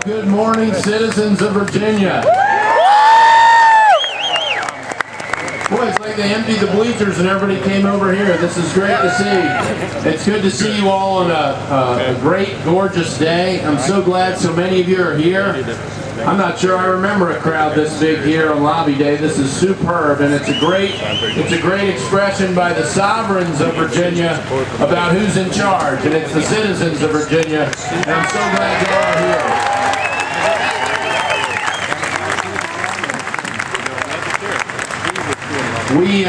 Good morning, citizens of Virginia. Boy, it's like they emptied the bleachers and everybody came over here. This is great to see. It's good to see you all on a great, gorgeous day. I'm so glad so many of you are here. I'm not sure I remember a crowd this big here on Lobby Day. This is superb, and it's a great expression by the sovereigns of Virginia about who's in charge, and it's the citizens of Virginia. And I'm so glad you're all here. We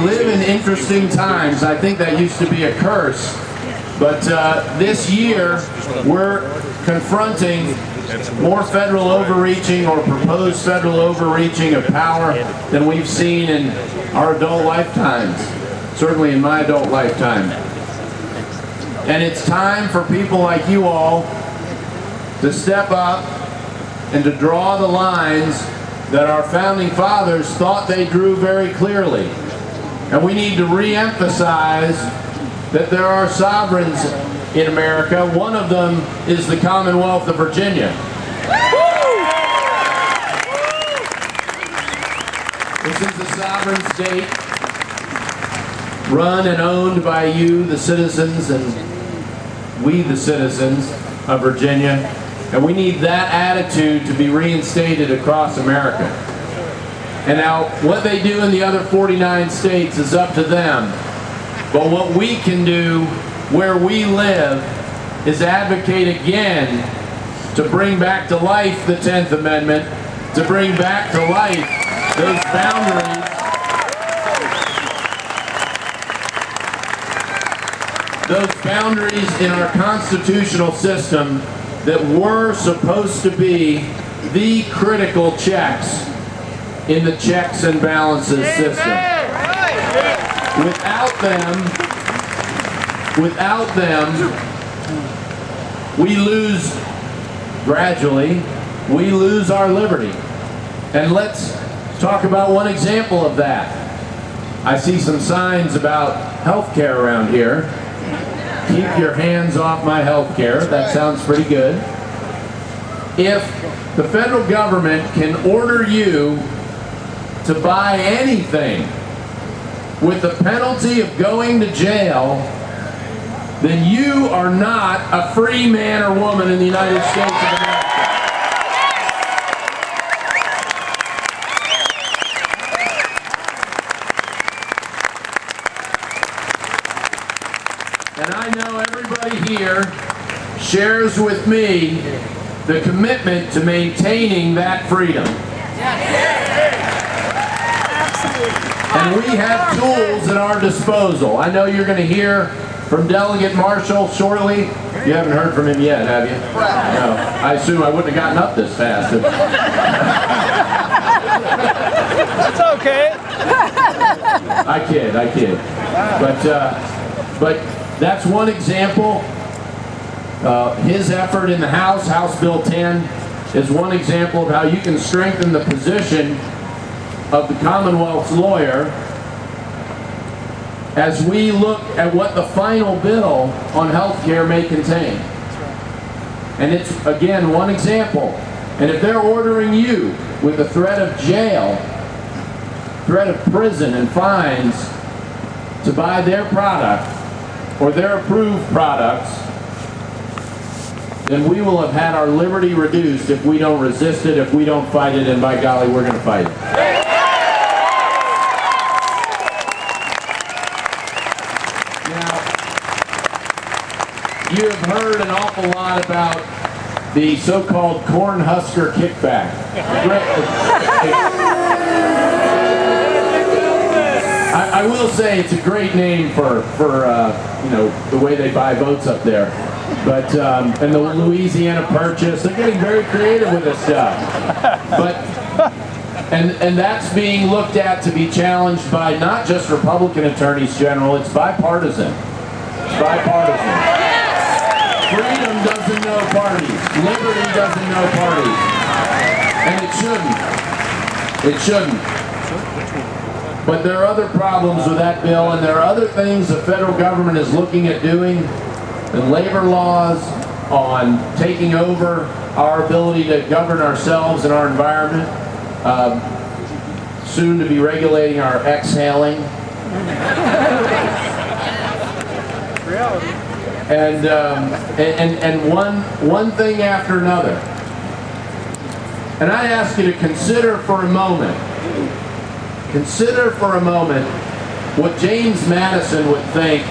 live in interesting times. I think that used to be a curse, but this year we're confronting more federal overreaching or proposed federal overreaching of power than we've seen in our adult lifetimes, certainly in my adult lifetime. And it's time for people like you all to step up and to draw the lines that our founding fathers thought they drew very clearly. And we need to re-emphasize that there are sovereigns in America. One of them is the Commonwealth of Virginia. This is a sovereign state run and owned by you, the citizens, and we, the citizens of Virginia. And we need that attitude to be reinstated across America. And now, what they do in the other 49 states is up to them. But what we can do where we live is advocate again to bring back to life the 10th Amendment, to bring back to life those boundaries in our constitutional system that were supposed to be the critical checks in the checks and balances system. Without them, we lose, gradually, we lose our liberty. And let's talk about one example of that. I see some signs about health care around here. Keep your hands off my health care. That sounds pretty good. If the federal government can order you to buy anything with the penalty of going to jail, then you are not a free man or woman in the United States of America. And I know everybody here shares with me the commitment to maintaining that freedom. And we have tools at our disposal. I know you're going to hear from Delegate Marshall shortly. You haven't heard from him yet, have you? No. I assume I wouldn't have gotten up this fast. That's okay. I kid. But that's one example. His effort in the House Bill 10, is one example of how you can strengthen the position of the Commonwealth's lawyer as we look at what the final bill on health care may contain. And it's, again, one example. And if they're ordering you with the threat of jail, threat of prison and fines to buy their product or their approved products, then we will have had our liberty reduced if we don't resist it, if we don't fight it, and by golly, we're going to fight it. You have heard an awful lot about the so-called Cornhusker kickback. I will say it's a great name for the way they buy votes up there. But and the Louisiana Purchase, they're getting very creative with this stuff. But and that's being looked at to be challenged by not just Republican attorneys general. It's bipartisan. It's bipartisan. Freedom doesn't know parties. Liberty doesn't know parties. And it shouldn't. But there are other problems with that bill, and there are other things the federal government is looking at doing, and labor laws, on taking over our ability to govern ourselves and our environment, soon to be regulating our exhaling, and one thing after another. And I ask you to consider for a moment what James Madison would think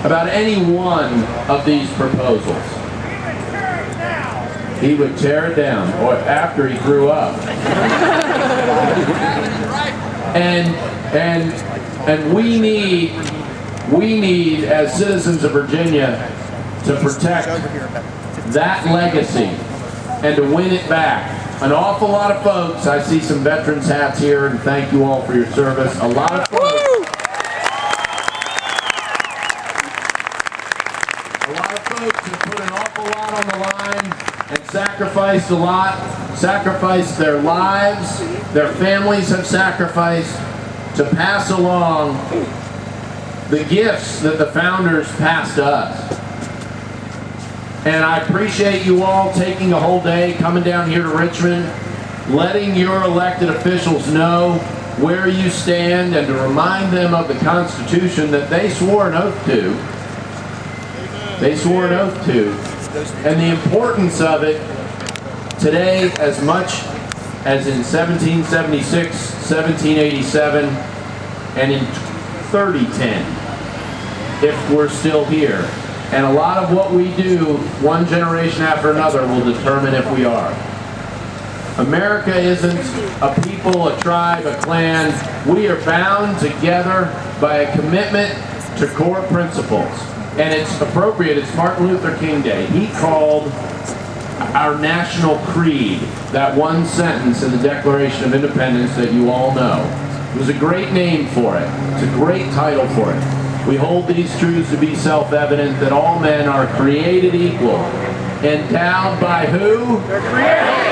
about any one of these proposals. He would tear it down, or after he grew up. And we need, as citizens of Virginia, to protect that legacy and to win it back. An awful lot of folks, I see some veterans hats here, and thank you all for your service. A lot of folks have put an awful lot on the line and sacrificed a lot, sacrificed their lives, their families have sacrificed to pass along the gifts that the founders passed us. And I appreciate you all taking a whole day, coming down here to Richmond, letting your elected officials know where you stand and to remind them of the Constitution that they swore an oath to. They swore an oath to. And the importance of it today as much as in 1776, 1787, and in 3010, if we're still here. And a lot of what we do, one generation after another, will determine if we are. America isn't a people, a tribe, a clan. We are bound together by a commitment to core principles. And it's appropriate, it's Martin Luther King Day. He called our national creed, that one sentence in the Declaration of Independence that you all know. It was a great name for it. It's a great title for it. We hold these truths to be self-evident, that all men are created equal, endowed by who? Their Creator.